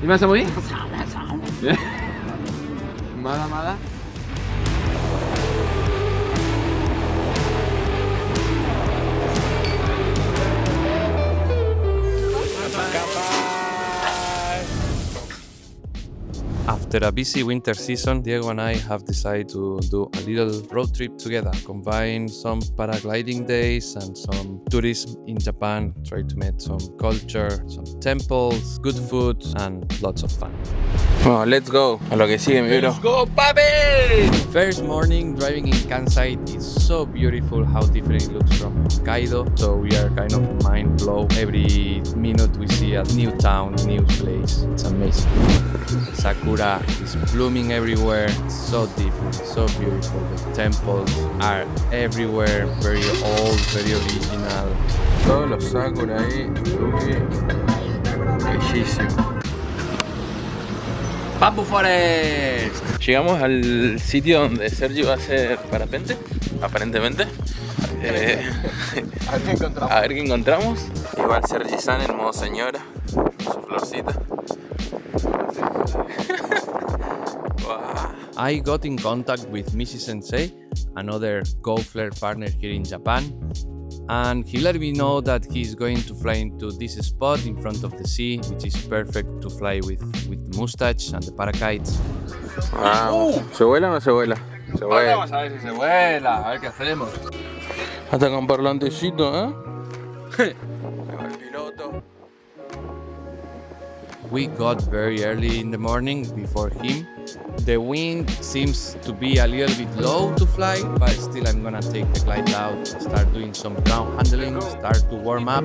今寒い？まだまだ。After a busy winter season, Diego and I have decided to do a little road trip together, combine some paragliding days and some tourism in Japan, try to meet some culture, some temples, good food and lots of fun. Bueno, let's go. A lo que sigue, mi bro. Let's go, papi! First morning driving in Kansai is so beautiful how different it looks from Hokkaido. So we are kind of mind blown. Every minute we see a new town, new place. It's amazing. Sakura is blooming everywhere. It's so different, so beautiful. The temples are everywhere, very old, very original. Todos los sakura ahí, bellísimo. Bamboo Forest. Llegamos al sitio donde Sergi va a hacer parapente, aparentemente. A ver qué encontramos. Igual Sergi-san en modo señora, su florcita. Wow. I got in contact with Missy Sensei, another Go-Flare partner here in Japan, and he let me know that he's going to fly into this spot in front of the sea, which is perfect to fly with the mustache and the parakites. Wow. ¿Se vuela o no se vuela? Se vuela. Vamos a ver si se vuela, a ver qué hacemos. Hasta con parlantecito, ¿eh? Ahí va el piloto. We got very early in the morning before him. The wind seems to be a little bit low to fly, but still I'm gonna take the glide out, start doing some ground handling, start to warm up.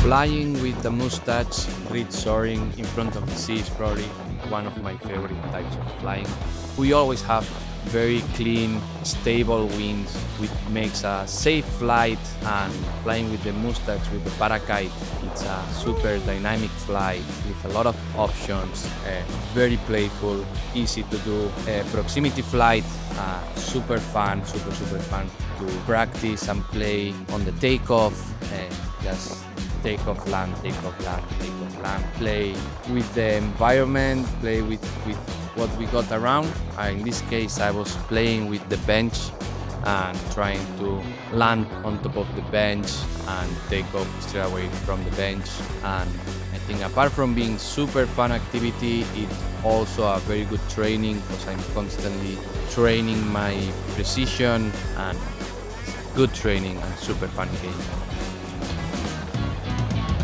Flying with the mustache, ridge soaring in front of the sea is probably one of my favorite types of flying. We always have very clean, stable winds, which makes a safe flight, and flying with the mustache, with the parakite, it's a super dynamic flight with a lot of options, very playful, easy to do, proximity flight, super fun, super fun to practice and play on the takeoff, just take off, land, play with the environment, play with what we got around. In this case, I was playing with the bench and trying to land on top of the bench and take off straight away from the bench. And I think apart from being super fun activity, it's also a very good training because I'm constantly training my precision, and good training and super fun game.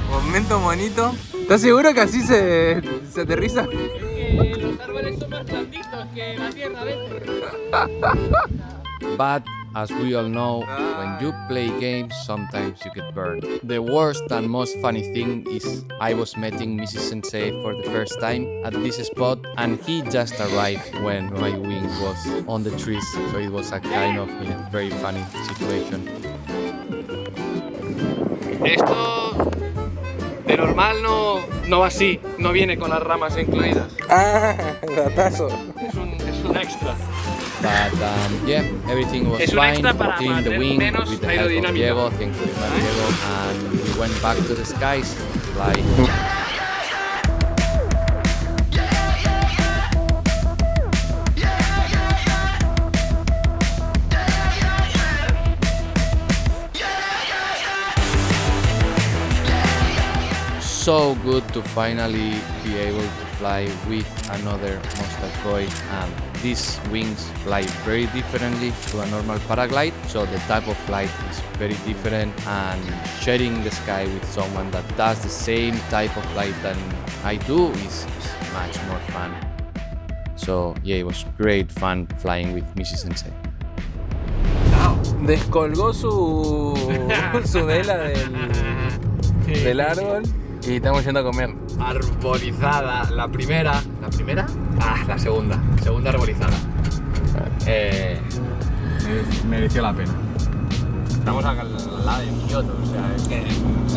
Momento bonito. ¿Estás seguro que así se aterriza? Es que los árboles son más blanditos que la tierra adentro. But as we all know, when you play games, sometimes you get burned. The worst and most funny thing is I was meeting Mrs. Sensei for the first time at this spot, and he just arrived when my wing was on the trees, so it was a kind of very funny situation. Esto de normal no va así, no viene con las ramas incluidas. Ah, datazo. Es un extra. But yeah, everything was Es un fine. extra para Cleaned the mantener wing menos with the help of aerodinámica. Diego, thank you very much, Diego, and we went back to the skies to fly. So good to finally be able to fly with another monster toy, and these wings fly very differently to a normal paraglide, so the type of flight is very different, and sharing the sky with someone that does the same type of flight than I do is much more fun. So yeah, it was great fun flying with Mrs. Sensei. Descolgó su vela del árbol y estamos yendo a comer. Arbolizada, la primera. ¿La primera? La segunda arbolizada. Mereció la pena. Estamos al lado de Kioto, o sea, es que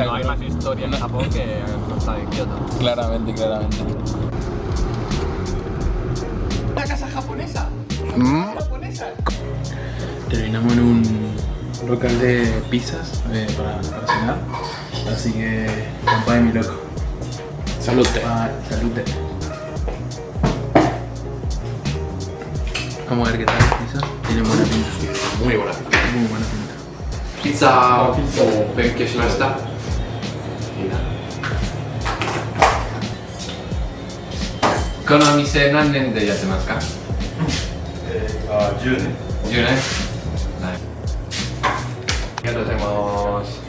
no hay más historia en Japón que a costa de Kioto. Claramente, claramente. ¿Una casa japonesa? ¿Japonesa? Terminamos en un local de pizzas para cenar, así que campa de mi loco. Salute. Salute. Vamos a ver qué tal la pizza. Tiene buena pinta. Muy buena. Muy buena pinta. Pizza o benke shimashita. Kono mise nan nen de yattemasu ka? 10年。 10年? はい。ありがとうございます。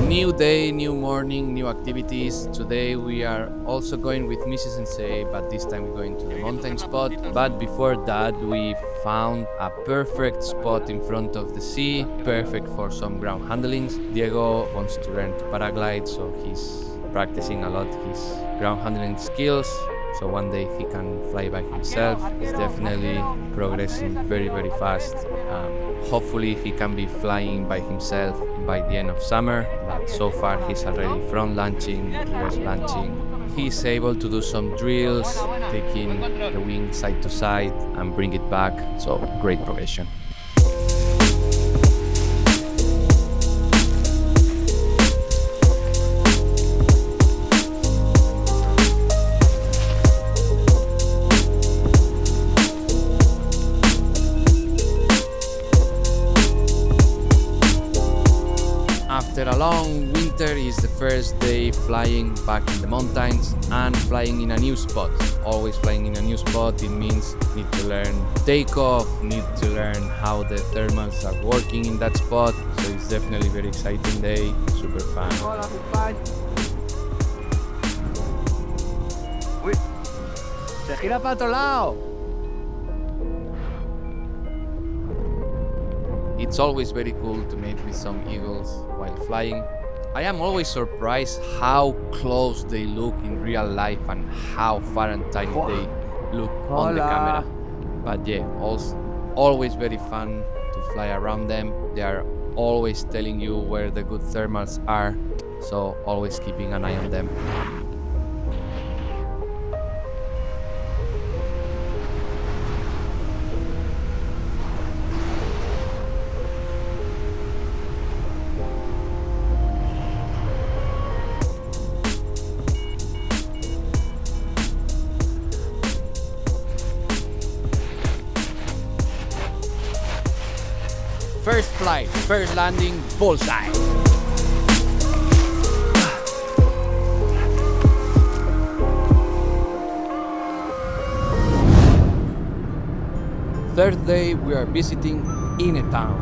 New day, new morning, new activities. Today we are also going with Mrs. Sensei, but this time we're going to the mountain spot. But before that, we found a perfect spot in front of the sea, perfect for some ground handlings. Diego wants to learn to paraglide, so he's practicing a lot his ground handling skills. So one day he can fly by himself. He's definitely progressing very, very fast. Hopefully he can be flying by himself by the end of summer, but so far he's already front launching, reverse launching. He's able to do some drills, taking the wing side to side and bring it back, so great progression. After a long winter is the first day flying back in the mountains and flying in a new spot. Always flying in a new spot, it means need to learn takeoff, need to learn how the thermals are working in that spot. So it's definitely a very exciting day, super fun. Uy, se gira para otro lado. It's always very cool to meet with some eagles while flying. I am always surprised how close they look in real life and how far and tiny they look on the camera. But yeah, also always very fun to fly around them. They are always telling you where the good thermals are, so always keeping an eye on them. First flight, first landing, bullseye. Third day, we are visiting Ine town.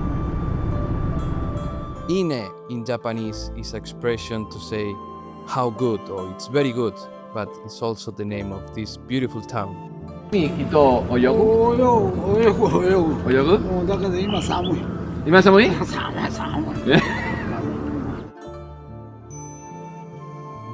Ine in Japanese is an expression to say how good or it's very good, but it's also the name of this beautiful town. 人泳ぐ？泳ぐ？もうだけど今寒い。今寒い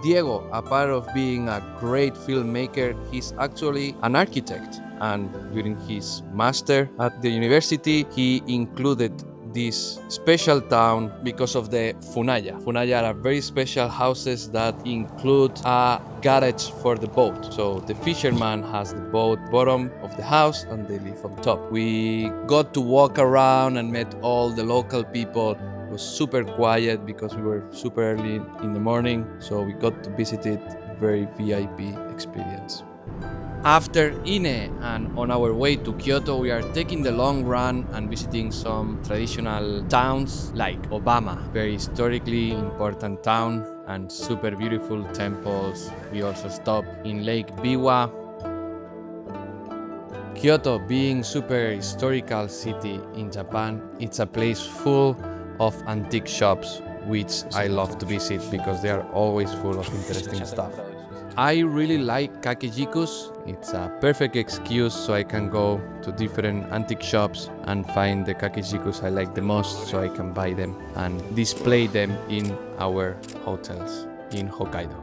？Diego, apart of being a great filmmaker, he's actually an architect. And during his master at the university, he included this special town because of the funaya. Funaya are very special houses that include a garage for the boat. So the fisherman has the boat bottom of the house and they live on top. We got to walk around and met all the local people. It was super quiet because we were super early in the morning. So we got to visit it. Very VIP experience. After Ine and on our way to Kyoto, we are taking the long run and visiting some traditional towns like Obama, very historically important town and super beautiful temples. We also stop in Lake Biwa. Kyoto, being super historical city in Japan, it's a place full of antique shops, which I love to visit because they are always full of interesting stuff. I really like kakejikus. It's a perfect excuse so I can go to different antique shops and find the kakejikus I like the most so I can buy them and display them in our hotels in Hokkaido.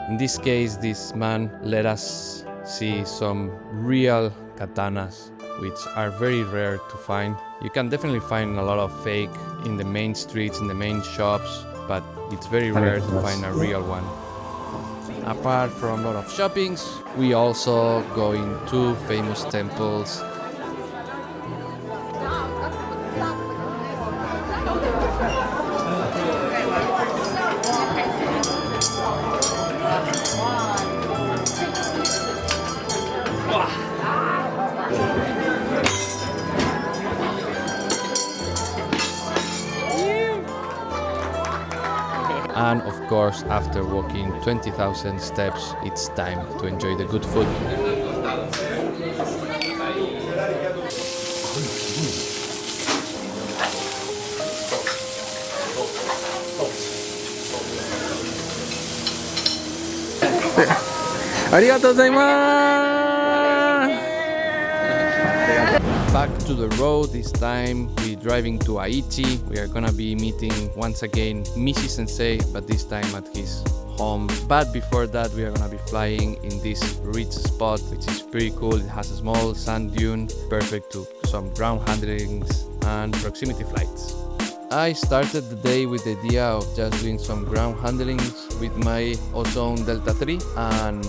In this case, this man let us see some real katanas which are very rare to find. You can definitely find a lot of fake in the main streets, in the main shops, but it's very rare to find a real one. Apart from a lot of shoppings, we also go in two famous temples. And of course, after walking 20,000 steps, it's time to enjoy the good food. Arigatou gozaimasu! Back to the road, this time we're driving to Aichi. We are gonna be meeting once again Mishi Sensei, but this time at his home. But before that, we are gonna be flying in this ridge spot, which is pretty cool. It has a small sand dune, perfect to some ground handlings and proximity flights. I started the day with the idea of just doing some ground handlings with my Ozone Delta 3, and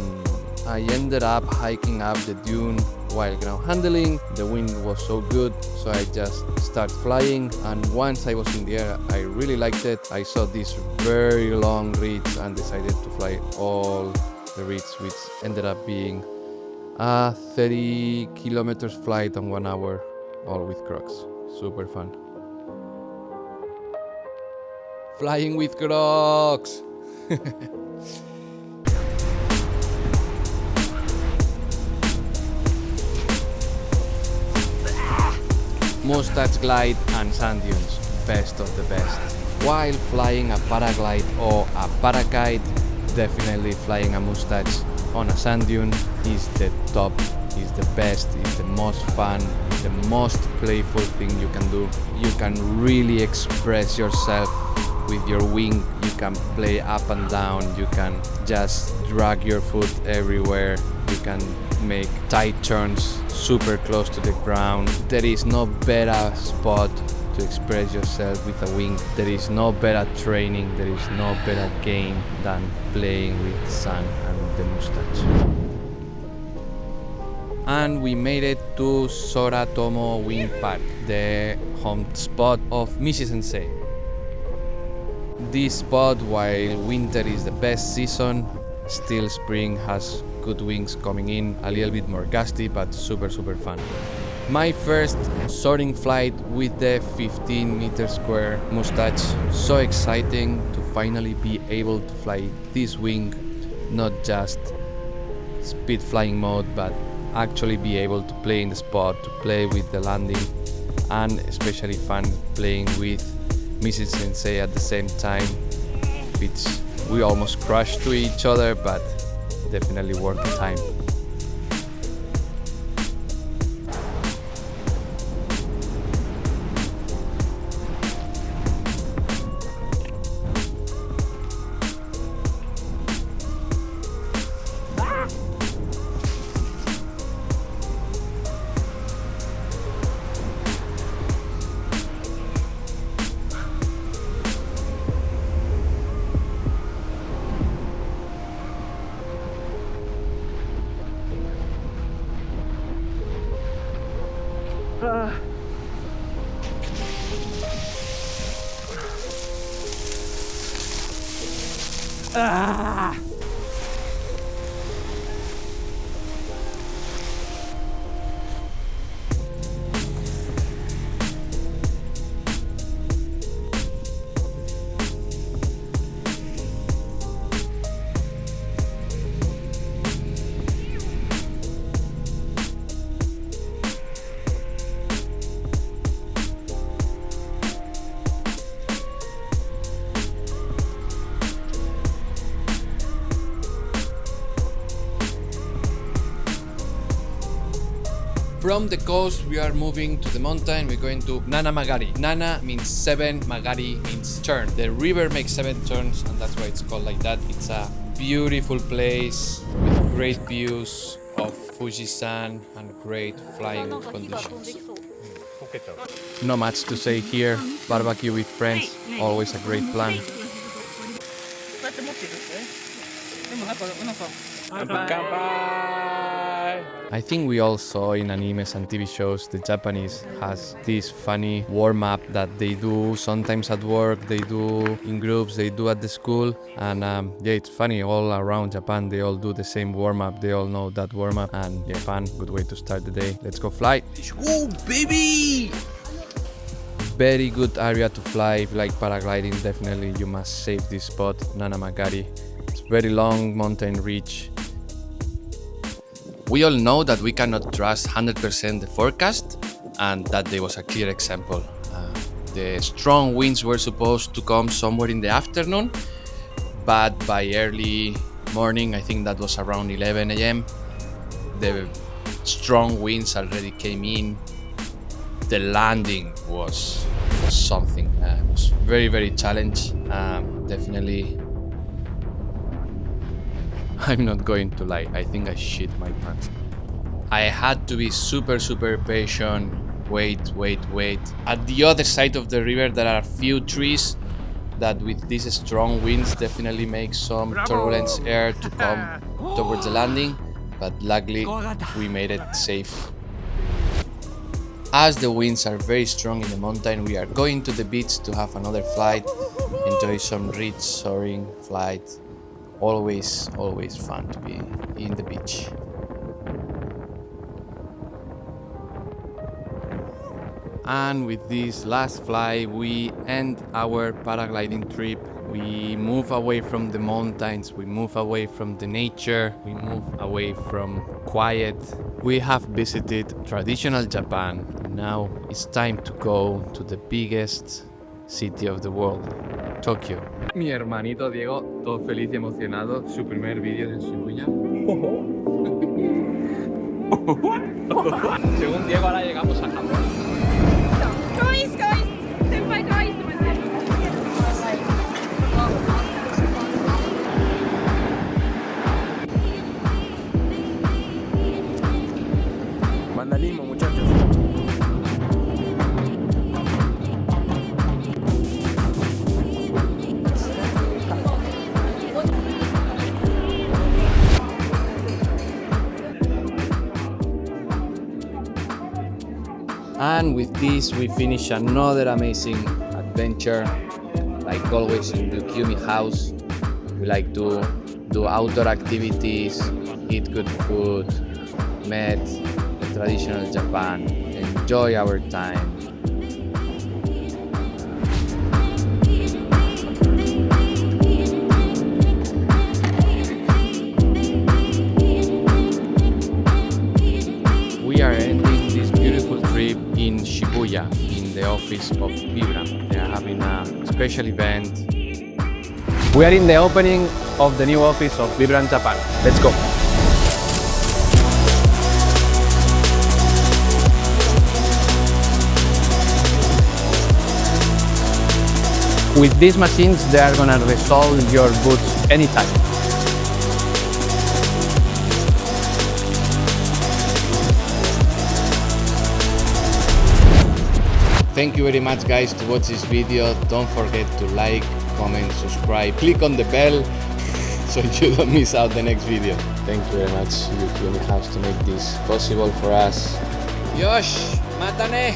I ended up hiking up the dune while ground handling. The wind was so good, so I just started flying, and once I was in the air, I really liked it. I saw this very long ridge and decided to fly all the ridge, which ended up being a 30 kilometers flight on 1 hour, all with Crocs. Super fun. Flying with Crocs! Mustache glide and sand dunes, best of the best. While flying a paraglide or a paraglide, definitely flying a mustache on a sand dune is the top, is the best, is the most fun, the most playful thing you can do. You can really express yourself with your wing. You can play up and down, you can just drag your foot everywhere, you can make tight turns super close to the ground. There is no better spot to express yourself with a wing. There is no better training, there is no better game than playing with sun and the mustache. And we made it to Soratomo Wing Park, the home spot of Mishi Sensei. This spot, while winter is the best season, still spring has good wings coming in, a little bit more gusty, but super fun. My first soaring flight with the 15 meter square mustache. So exciting to finally be able to fly this wing, not just speed flying mode, but actually be able to play in the spot, to play with the landing, and especially fun playing with Mishi Sensei at the same time, which we almost crashed to each other, but definitely worth the time. From the coast, we are moving to the mountain. We're going to Nana Magari. Nana means 7, Magari means turn. The river makes 7 turns, and that's why it's called like that. It's a beautiful place with great views of Fuji-san and great flying conditions. No much to say here. Barbecue with friends, always a great plan. I think we all saw in animes and TV shows the Japanese has this funny warm-up that they do sometimes at work, they do in groups, they do at the school, and yeah, it's funny, all around Japan they all do the same warm-up, they all know that warm-up, and yeah, fun, good way to start the day. Let's go fly! Let's go, baby! Very good area to fly. If you like paragliding, definitely you must save this spot, Nanamagari. It's very long mountain ridge. We all know that we cannot trust 100% the forecast, and that day was a clear example. The strong winds were supposed to come somewhere in the afternoon, but by early morning, I think that was around 11 a.m., the strong winds already came in. The landing was something. It was very, very challenging. Definitely. I'm not going to lie, I think I shit my pants. I had to be super patient, wait. At the other side of the river there are a few trees that with these strong winds definitely make some turbulence air to come towards the landing, but luckily we made it safe. As the winds are very strong in the mountain, we are going to the beach to have another flight, enjoy some ridge soaring flight. Always fun to be in the beach. And with this last fly, we end our paragliding trip. We move away from the mountains, we move away from the nature, we move away from quiet. We have visited traditional Japan. Now it's time to go to the biggest city of the world, Tokyo. Mi hermanito Diego, todo feliz y emocionado, su primer vídeo en Shibuya. Según Diego, ahora llegamos a Japón. Vandalismo, muchachos. And with this we finish another amazing adventure. Like always in the Kyumi house, we like to do outdoor activities, eat good food, met the traditional Japan, enjoy our time. We are ending this beautiful trip in Shibuya, in the office of Vibram. They are having a special event. We are in the opening of the new office of Vibram Japan. Let's go! With these machines, they are gonna resolve your boots anytime. Thank you very much guys to watch this video. Don't forget to like, comment, subscribe, click on the bell so you don't miss out the next video. Thank you very much, Kyumi House, to make this possible for us. Yosh, matane!